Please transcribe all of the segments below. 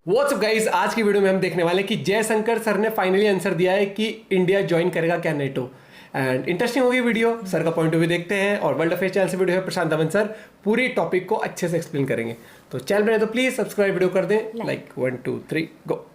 WhatsApp guys, आज की video में हम देखने वाले हैं कि जयशंकर सर ने फाइनली आंसर दिया है कि इंडिया ज्वाइन करेगा क्या नेटो। एंड इंटरेस्टिंग होगी वीडियो। सर का पॉइंट ऑफ व्यू देखते हैं और वर्ल्ड अफेयर्स चैनल से वीडियो है प्रशांत दमन सर पूरी टॉपिक को अच्छे से एक्सप्लेन करेंगे। तो चैनल बने तो प्लीज सब्सक्राइब वीडियो कर दें। लाइक 1 2 3 गो।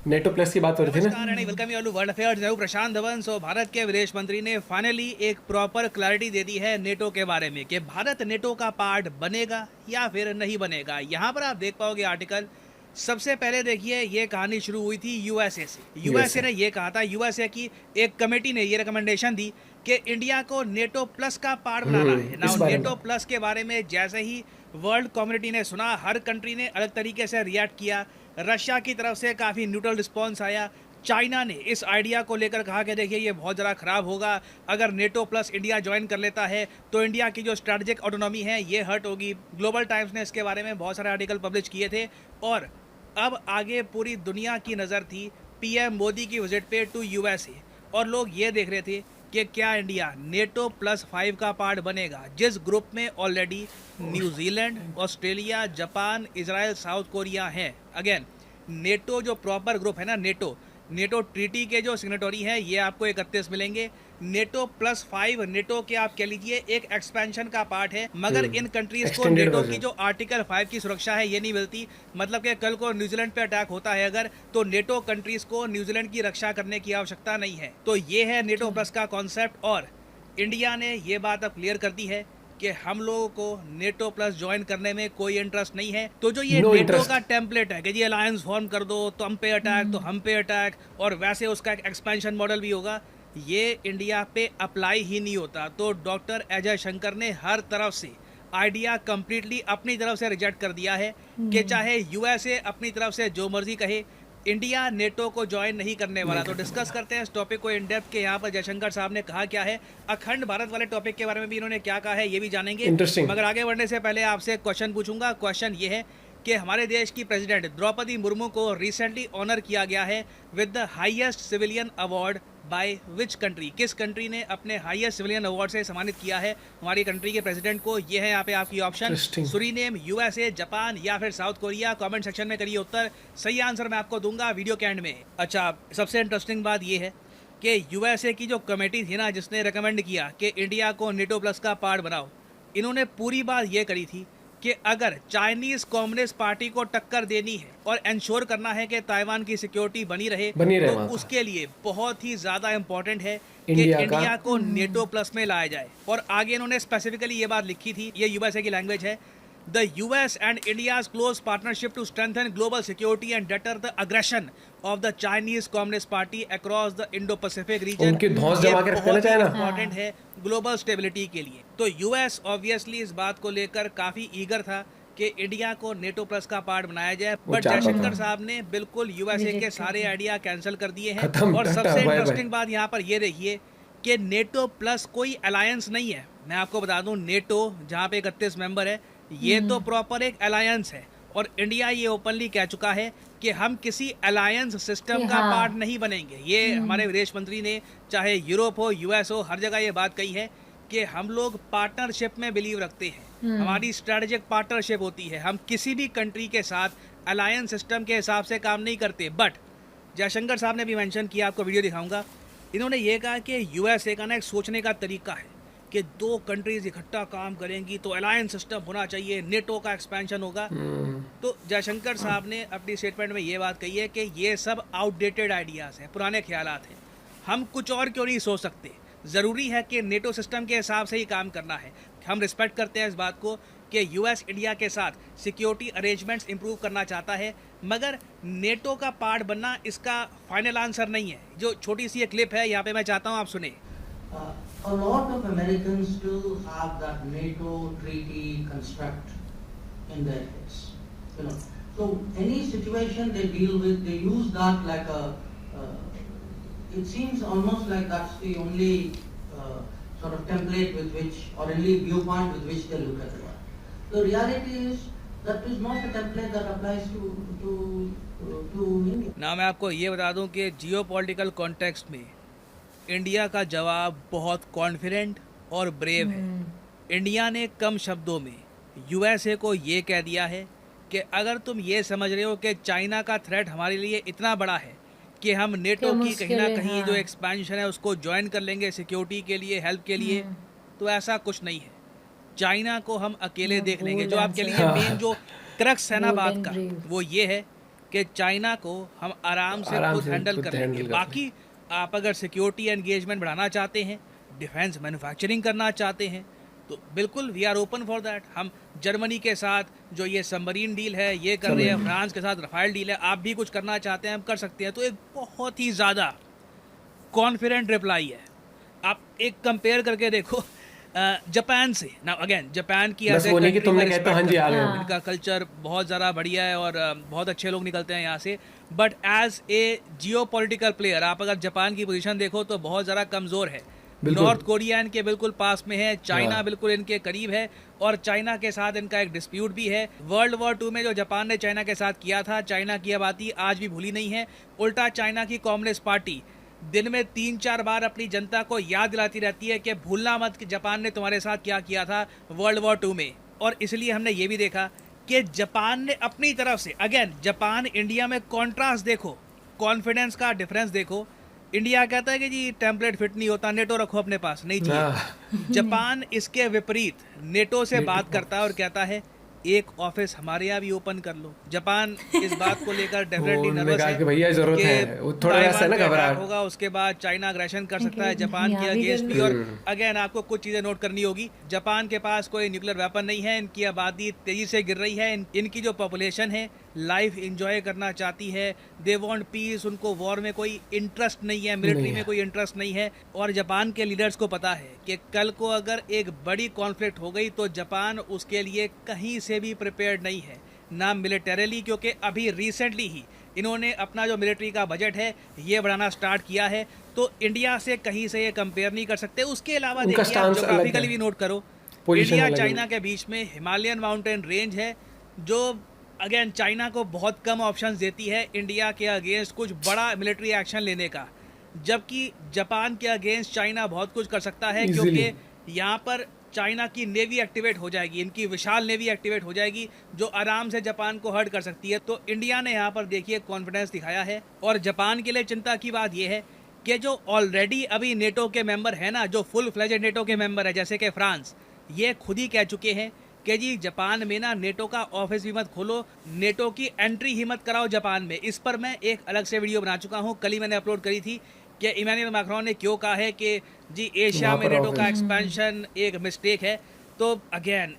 नेटो प्लस की बात हो रही थी ना। नमस्कार welcome you all to world affairs. मैं हूं प्रशांत धवन। भारत के विदेश मंत्री ने फाइनली एक प्रॉपर क्लैरिटी दे दी है नेटो के बारे में कि भारत नेटो का पार्ट बनेगा या फिर नहीं बनेगा। यहां पर आप देख पाओगे आर्टिकल। सबसे पहले देखिए ये कहानी शुरू हुई थी यूएसए से। यूएसए ने ये कहा था, यूएसए की एक कमेटी ने ये रिकमेंडेशन दी कि इंडिया को नेटो प्लस का पार्ट बनाना है। नाउ नेटो प्लस के बारे में जैसे ही वर्ल्ड कम्युनिटी ने सुना, हर कंट्री ने अलग तरीके से रिएक्ट किया। रशिया की तरफ से काफ़ी न्यूट्रल रिस्पॉन्स आया। चाइना ने इस आइडिया को लेकर कहा कि देखिए ये बहुत ज़रा ख़राब होगा, अगर नेटो प्लस इंडिया ज्वाइन कर लेता है तो इंडिया की जो स्ट्रेटेजिक ऑटोनॉमी है ये हर्ट होगी। ग्लोबल टाइम्स ने इसके बारे में बहुत सारे आर्टिकल पब्लिश किए थे। और अब आगे पूरी दुनिया की नज़र थी पीएम मोदी की विजिट पे टू यूएसए, और लोग ये देख रहे थे कि क्या इंडिया नेटो +5 का पार्ट बनेगा, जिस ग्रुप में already New Zealand, Australia, Japan, Israel, south Korea हैं। अगेन नेटो जो प्रॉपर ग्रुप है ना, नेटो ट्रीटी के जो सिग्नेटरी हैं ये आपको 31 मिलेंगे। नेटो +5 नेटो के आप कह लीजिए एक एक्सपेंशन का पार्ट है, मगर इन कंट्रीज को नेटो की जो आर्टिकल 5 की सुरक्षा है ये नहीं मिलती। मतलब कि कल को न्यूजीलैंड पे अटैक होता है अगर, तो नेटो कंट्रीज को न्यूजीलैंड की रक्षा करने की आवश्यकता नहीं है। तो ये है नेटो प्लस का कॉन्सेप्ट। और इंडिया ने ये बात अब क्लियर कर दी है कि हम लोगों को नेटो प्लस ज्वाइन करने में कोई इंटरेस्ट नहीं है। तो जो ये नेटो का टेम्पलेट है कि जी अलायंस फॉर्म कर दो तो हम पे अटैक, तो हम पे अटैक, और वैसे उसका एक एक्सपेंशन मॉडल भी होगा, ये इंडिया पे अप्लाई ही नहीं होता। तो डॉक्टर अजय शंकर ने हर तरफ से आइडिया कंप्लीटली अपनी तरफ से रिजेक्ट कर दिया है कि चाहे यूएसए अपनी तरफ से जो मर्जी कहे, इंडिया नेटो को ज्वाइन नहीं करने वाला। तो डिस्कस करते हैं इस टॉपिक को इन डेप्थ के। यहाँ पर जयशंकर साहब ने कहा क्या है, अखंड भारत वाले टॉपिक के बारे में भी इन्होंने क्या कहा है ये भी जानेंगे। मगर आगे बढ़ने से पहले आपसे क्वेश्चन पूछूंगा। क्वेश्चन ये है कि हमारे देश की प्रेसिडेंट द्रौपदी मुर्मू को रिसेंटली ऑनर किया गया है with the highest civilian award by which country. किस कंट्री ने अपने हाईएस्ट सिविलियन अवार्ड से सम्मानित किया है हमारी कंट्री के प्रेसिडेंट को? ये है यहाँ पे आपकी ऑप्शन, सुरीनेम, यूएसए, जापान या फिर साउथ कोरिया। कमेंट सेक्शन में करिए उत्तर। सही आंसर मैं आपको दूंगा वीडियो के एंड में। अच्छा, सबसे इंटरेस्टिंग बात ये है कि यूएसए की जो कमेटी थी ना जिसने रिकमेंड किया कि इंडिया को नेटो प्लस का पार्ट बनाओ, इन्होंने पूरी बात ये करी थी कि अगर चाइनीज कम्युनिस्ट पार्टी को टक्कर देनी है और इंश्योर करना है कि ताइवान की सिक्योरिटी बनी रहे तो उसके लिए बहुत ही ज्यादा इंपॉर्टेंट है कि इंडिया को नेटो प्लस में लाया जाए। और आगे इन्होंने स्पेसिफिकली ये बात लिखी थी, ये यूएसए की लैंग्वेज है, The US and India's close partnership to strengthen global security and deter the aggression of the Chinese Communist Party across the Indo-Pacific region। उनकी धौंस जमा के रखना चाहिए ना, इम्पोर्टेंट है ग्लोबल स्टेबिलिटी के लिए। तो यूएस ऑब्वियसली इस बात को लेकर काफी ईगर था कि इंडिया को नेटो प्लस का पार्ट बनाया जाए, बट जयशंकर साहब ने बिल्कुल यूएसए के सारे आइडिया कैंसिल कर दिए हैं। और सबसे इंटरेस्टिंग बात यहाँ पर ये देखिए कि नेटो प्लस कोई अलायंस नहीं है। मैं आपको बता दूं, नेटो जहाँ पे 31 मेंबर है, ये तो प्रॉपर एक अलायंस है। और इंडिया ये ओपनली कह चुका है कि हम किसी अलायंस सिस्टम का पार्ट नहीं बनेंगे। ये हमारे विदेश मंत्री ने चाहे यूरोप हो, यूएस हो, हर जगह ये बात कही है कि हम लोग पार्टनरशिप में बिलीव रखते हैं। हमारी स्ट्रेटेजिक पार्टनरशिप होती है, हम किसी भी कंट्री के साथ अलायंस सिस्टम के हिसाब से काम नहीं करते। बट जयशंकर साहब ने भी मेंशन किया, आपको वीडियो दिखाऊंगा, इन्होंने ये कहा कि यूएसए का ना एक सोचने का तरीका है कि दो कंट्रीज इकट्ठा काम करेंगी तो अलायंस सिस्टम होना चाहिए, नेटो का एक्सपेंशन होगा। तो जयशंकर साहब ने अपनी स्टेटमेंट में ये बात कही है कि ये सब आउटडेटेड आइडियाज़ हैं, पुराने ख्यालात हैं। हम कुछ और क्यों नहीं सोच सकते? ज़रूरी है कि नेटो सिस्टम के हिसाब से ही काम करना है। हम रिस्पेक्ट करते हैं इस बात को कि यूएस इंडिया के साथ सिक्योरिटी अरेंजमेंट्स इंप्रूव करना चाहता है, मगर नेटो का पार्ट बनना इसका फाइनल आंसर नहीं है। जो छोटी सी ये क्लिप है यहाँ पे मैं चाहता हूँ आप सुने। A lot of Americans still have that NATO treaty construct in their heads, you know. So any situation they deal with, they use that like a. It seems almost like that's the only sort of template with which, or only viewpoint with which they look at the world. The reality is that is not a template that applies to India. ना मैं आपको ये बता दूं कि geopolitical context में India का जवाब बहुत कॉन्फिडेंट और ब्रेव है। इंडिया ने कम शब्दों में यूएसए को ये कह दिया है कि अगर तुम ये समझ रहे हो कि चाइना का थ्रेट हमारे लिए इतना बड़ा है कि हम नेटो कि की कहीं ना मुश्किल है, कहीं हाँ। जो एक्सपेंशन है उसको ज्वाइन कर लेंगे सिक्योरिटी के लिए, हेल्प के लिए, तो ऐसा कुछ नहीं है। चाइना को हम अकेले हाँ, देख लेंगे। bold जो आपके लिए answer. मेन जो क्रक्स है ना Bold बात and का, brave. वो ये है कि चाइना को हम आराम से आराम खुद से हैंडल खुद कर handle लेंगे। कर बाकी आप अगर सिक्योरिटी एंगेजमेंट बढ़ाना चाहते हैं, डिफेंस मैन्युफैक्चरिंग करना चाहते हैं, तो बिल्कुल we are open for that. हम जर्मनी के साथ जो ये सबमरीन डील है ये कर रहे हैं, फ्रांस के साथ रफाइल डील है, आप भी कुछ करना चाहते हैं हम कर सकते हैं। तो एक बहुत ही ज़्यादा कॉन्फिडेंट रिप्लाई है। आप एक कंपेयर करके देखो जापान से ना। अगेन जापान की बस as a वो नहीं कि country तुमने मैं कहते respect हाँ जी, करता आ गए हूँ। हम। इनका कल्चर बहुत ज़्यादा बढ़िया है और बहुत अच्छे लोग निकलते हैं यहाँ से। But as a geo political player आप अगर जापान की पोजीशन देखो तो बहुत ज़्यादा कमज़ोर है। बिल्कुल। नॉर्थ कोरिया इनके बिल्कुल पास में है, चाइना हाँ। बिल्कुल इनके करीब है, और चाइना के साथ इनका एक डिस्प्यूट भी है। वर्ल्ड वॉर 2 में जो जापान ने चाइना के साथ किया था, चाइना की आबादी आज भी भूली नहीं है। उल्टा चाइना की कम्युनिस्ट पार्टी दिन में 3-4 बार अपनी जनता को याद दिलाती रहती है कि भूलना मत कि जापान ने तुम्हारे साथ क्या किया था वर्ल्ड वॉर 2 में। और इसलिए हमने ये भी देखा कि जापान ने अपनी तरफ से, अगेन जापान इंडिया में कॉन्ट्रास्ट देखो, कॉन्फिडेंस का डिफरेंस देखो। इंडिया कहता है कि जी टेम्पलेट फिट नहीं होता, नेटो रखो अपने पास, नहीं चाहिए। जापान इसके विपरीत नेटो से बात करता है और कहता है एक ऑफिस हमारे यहाँ भी ओपन कर लो। जापान इस बात को लेकर डेफिनेटली उन्होंने नर्वस कहा है कि भैया जरूरत कि है, वो थोड़ा ताइवान वैसा है ना पे घबराहट। attack होगा, उसके बाद चाइना अग्रेशन कर सकता है कि जापान के यहाँ भी अगेंस्ट भी। करना। और अगेन आपको कुछ चीजें नोट करनी होगी। जापान के पास कोई न्यूक्लियर वेपन नहीं है, इनकी आबादी तेजी से गिर रही है, इनकी जो पॉपुलेशन है लाइफ इंजॉय करना चाहती है, दे वांट पीस, उनको वॉर में कोई इंटरेस्ट नहीं है, मिलिट्री में कोई इंटरेस्ट नहीं है। और जापान के लीडर्स को पता है कि कल को अगर एक बड़ी कॉन्फ्लिक्ट हो गई तो जापान उसके लिए कहीं से भी प्रिपेयर्ड नहीं है, ना मिलिटरीली, क्योंकि अभी रिसेंटली ही इन्होंने अपना जो मिलिट्री का बजट है ये बढ़ाना स्टार्ट किया है। तो इंडिया से कहीं से ये कंपेयर नहीं कर सकते। उसके अलावा उनका देखिए आप stance अलग ज्योग्राफिकली है। भी नोट करो, Position इंडिया अलग है। चाइना के बीच में हिमालयन माउंटेन रेंज है जो अगेन चाइना को बहुत कम ऑप्शंस देती है इंडिया के अगेंस्ट कुछ बड़ा मिलिट्री एक्शन लेने का, जबकि जापान के अगेंस्ट चाइना बहुत कुछ कर सकता है। Easily। क्योंकि यहाँ पर चाइना की नेवी एक्टिवेट हो जाएगी, इनकी विशाल नेवी एक्टिवेट हो जाएगी जो आराम से जापान को हर्ट कर सकती है। तो इंडिया ने यहाँ पर देखिए कॉन्फिडेंस दिखाया है। और जापान के लिए चिंता की बात यह है कि जो ऑलरेडी अभी नेटो के मेंबर है ना, जो फुल फ्लेजेड नेटो के मेंबर है जैसे कि फ्रांस, ये खुद ही कह चुके हैं कि जी जापान में ना नेटो का ऑफिस भी मत खोलो, नेटो की एंट्री ही मत कराओ जापान में। इस पर मैं एक अलग से वीडियो बना चुका हूँ, कल ही मैंने अपलोड करी थी कि इमैनुअल मैक्रोन ने क्यों कहा है कि जी एशिया वहाँ में पर नेटो का ऑफिस। एक्सपेंशन एक मिस्टेक है। तो अगेन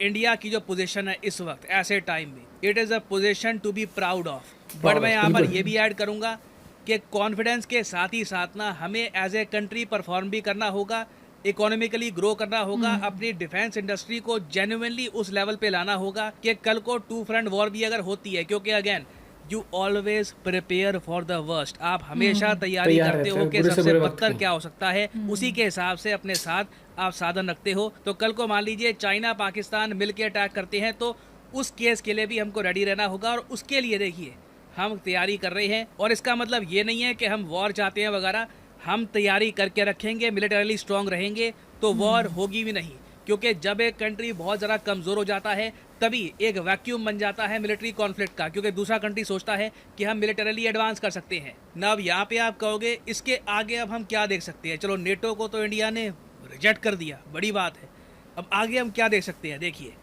इंडिया की जो पोजीशन है इस वक्त ऐसे टाइम में, it is a position to be proud of. But मैं यहाँ पर बिल्कुल। ये भी ऐड करूँगा कि कॉन्फिडेंस के साथ ही साथ ना हमें एज ए कंट्री परफॉर्म भी करना होगा, इकोनॉमिकली ग्रो करना होगा, अपनी डिफेंस इंडस्ट्री को जेन्युइनली उस लेवल पे लाना होगा कि कल को 2 फ्रंट वॉर भी अगर होती है, क्योंकि again you always prepare for the worst. आप हमेशा तैयारी तैयार करते रहते हो हो, कि बुरे से सबसे बुरे वक्त बदतर की। क्या हो सकता है, उसी के हिसाब से अपने साथ आप साधन रखते हो। तो कल को मान लीजिए चाइना पाकिस्तान मिलकर अटैक करते हैं तो उस केस के लिए भी हमको रेडी रहना होगा। और उसके लिए देखिए हम तैयारी कर रहे हैं, और इसका मतलब ये नहीं है कि हम वॉर चाहते हैं वगैरह, हम तैयारी करके रखेंगे, मिलिटरीली स्ट्रांग रहेंगे तो वॉर होगी भी नहीं। क्योंकि जब एक कंट्री बहुत ज़्यादा कमज़ोर हो जाता है तभी एक वैक्यूम बन जाता है मिलिट्री कॉन्फ्लिक्ट का, क्योंकि दूसरा कंट्री सोचता है कि हम मिलिटरीली एडवांस कर सकते हैं ना। अब यहाँ पे आप कहोगे इसके आगे अब हम क्या देख सकते हैं, चलो नेटो को तो इंडिया ने रिजेक्ट कर दिया, बड़ी बात है, अब आगे हम क्या देख सकते हैं। देखिए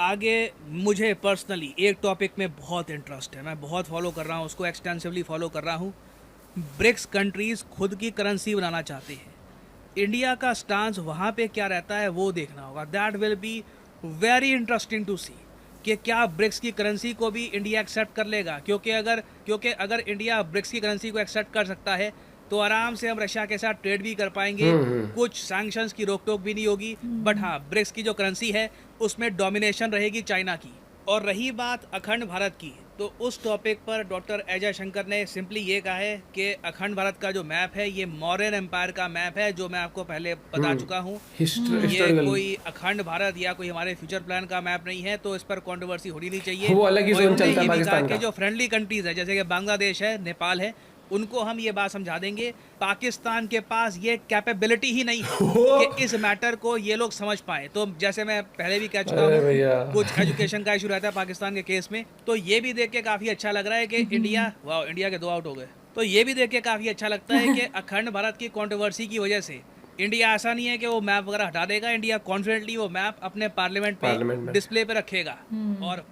आगे मुझे पर्सनली एक टॉपिक में बहुत इंटरेस्ट है, मैं बहुत फॉलो कर रहा हूँ उसको, एक्सटेंसिवली फॉलो कर रहा हूँ। ब्रिक्स कंट्रीज़ खुद की करेंसी बनाना चाहते हैं, इंडिया का स्टांस वहाँ पे क्या रहता है वो देखना होगा। That will be very interesting to see कि क्या ब्रिक्स की करेंसी को भी इंडिया एक्सेप्ट कर लेगा। क्योंकि अगर इंडिया ब्रिक्स की करेंसी को एक्सेप्ट कर सकता है तो आराम से हम रशिया के साथ ट्रेड भी कर पाएंगे, कुछ सैंक्शंस की रोक टोक भी नहीं होगी। बट हाँ, ब्रिक्स की जो करेंसी है उसमें डोमिनेशन रहेगी चाइना की। और रही बात अखंड भारत की, तो उस टॉपिक पर डॉक्टर अजय शंकर ने सिंपली ये कहा है कि अखंड भारत का जो मैप है ये मौर्यन एम्पायर का मैप है, जो मैं आपको पहले बता चुका हूँ। ये हिस्टोरिकल कोई अखंड भारत या कोई हमारे फ्यूचर प्लान का मैप नहीं है, तो इस पर कंट्रोवर्सी होनी नहीं चाहिए। वो अलग ही और जोन उन्होंने चलता है ये भी कहा पाकिस्तान कि का। जो फ्रेंडली कंट्रीज है जैसे कि बांग्लादेश है, नेपाल है, उनको हम ये बात समझा देंगे, पाकिस्तान के पास ये कैपेबिलिटी ही नहीं है कि इस मैटर को ये लोग समझ पाए। तो जैसे मैं पहले भी कह चुका हूँ, कुछ एजुकेशन का इशू रहता है पाकिस्तान के केस में, तो ये भी देख के काफ़ी अच्छा लग रहा है कि इंडिया के 2 आउट हो गए। तो ये भी देख के काफ़ी अच्छा लगता है कि अखंड भारत की कंट्रोवर्सी की वजह से इंडिया ऐसा नहीं है कि वो मैप वगैरह हटा देगा, इंडिया कॉन्फिडेंटली वो मैप अपने पार्लियामेंट पे डिस्प्ले पे रखेगा। और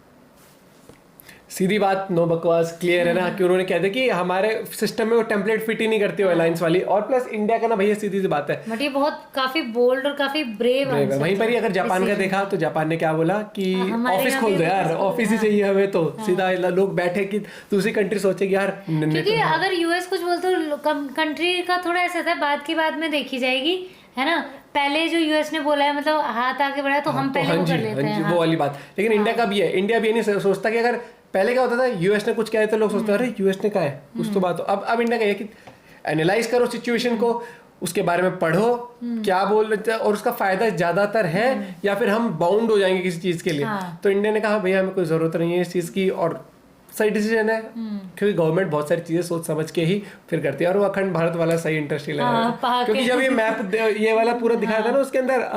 सीधी बात, नो बकवास, क्लियर है ना कि उन्होंने कह दिया कि हमारे सिस्टम में वो टेम्पलेट फिट ही नहीं करती हो अलायंस वाली। और प्लस इंडिया का ना भैया सीधी सी बात है, बट ये बहुत काफी बोल्ड और काफी ब्रेव है। वहीं पर ही अगर जापान का देखा तो जापान ने क्या बोला कि ऑफिस खोल दो यार, ऑफिस ही चाहिए हमें, तो सीधा लोग बैठे कि दूसरी कंट्री सोचेगी यार। क्योंकि अगर यूएस कुछ बोलते तो कंट्री का थोड़ा ऐसा था, बात की बात में देखी जाएगी, है ना। पहले जो यूएस ने बोला है, मतलब हाथ आगे बढ़ाया तो हम पहले वो कर लेते हैं, वो वाली बात। लेकिन इंडिया का भी है, इंडिया भी नहीं सोचता कि अगर पहले क्या होता था, यूएस ने कुछ कहा तो लोग सोचते हैं अरे यूएस ने कहा है कुछ तो बात हो। अब इंडिया का है कि एनालाइज करो सिचुएशन को, उसके बारे में पढ़ो क्या बोल रहे थे और उसका फायदा ज्यादातर है या फिर हम बाउंड हो जाएंगे किसी चीज के लिए। तो इंडिया ने कहा भैया हमें कोई जरूरत नहीं है इस चीज की, और सही डिसीजन है क्योंकि गवर्नमेंट बहुत सारी चीजें सोच समझ के ही फिर करती है। और वो अखंड भारत वाला सही इंटरेस्ट लगा है, क्योंकि जब ये मैप ये वाला पूरा दिखाया था ना, उसके अंदर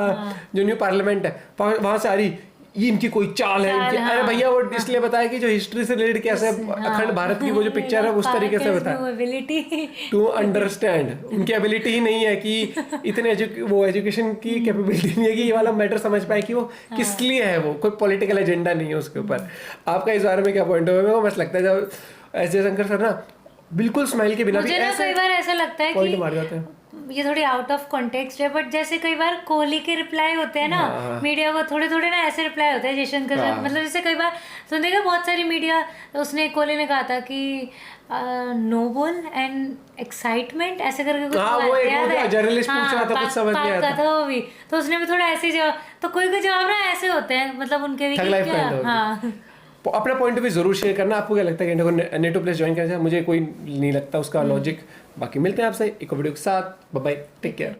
जो न्यू पार्लियामेंट है वहां से आ रही ये इनकी कोई चाल है इनकी। अरे भैया वो इसलिए बताया कि जो हिस्ट्री से रिलेटेड कैसे अखंड भारत की वो जो पिक्चर है उस तरीके से बताया टू अंडरस्टैंड। उनकी एबिलिटी ही नहीं है कि इतने वो एजुकेशन की कैपेबिलिटी नहीं है कि ये वाला मैटर समझ पाए कि वो किस लिए है, वो कोई पॉलिटिकल एजेंडा नहीं है उसके ऊपर। आपका इस बारे में क्या पॉइंट है? मेरे को मस्त लगता है जब एस जयशंकर सर ना बिल्कुल स्माइल के बिना भी कई बार ऐसा लगता है पॉइंट मार जाते हैं। ये थोड़ी आउट ऑफ कॉन्टेक्स्ट है, बट जैसे कई बार कोहली के रिप्लाई होते हैं ना मीडिया को, थोड़े थोड़े ना ऐसे रिप्लाई होते हैं जयशंकर सर, मतलब जैसे कई बार सुनेगा बहुत सारी मीडिया, उसने कोहली ने कहा था कि नोबल एंड एक्साइटमेंट ऐसे करके कुछ जर्नलिस्ट पूछ रहा था, कुछ समझ नहीं आया था वो भी, तो उसने भी थोड़ा ऐसे जवाब, तो कोई जवाब ना ऐसे होते हैं, मतलब उनके भी हाँ। अपना पॉइंट ऑफ व्यू जरूर शेयर करना। आपको क्या लगता है कि नेटो प्लेस ज्वाइन करना चाहिए? मुझे कोई नहीं लगता उसका लॉजिक। बाकी मिलते हैं आपसे एक वीडियो के साथ, बाय बाय, टेक केयर।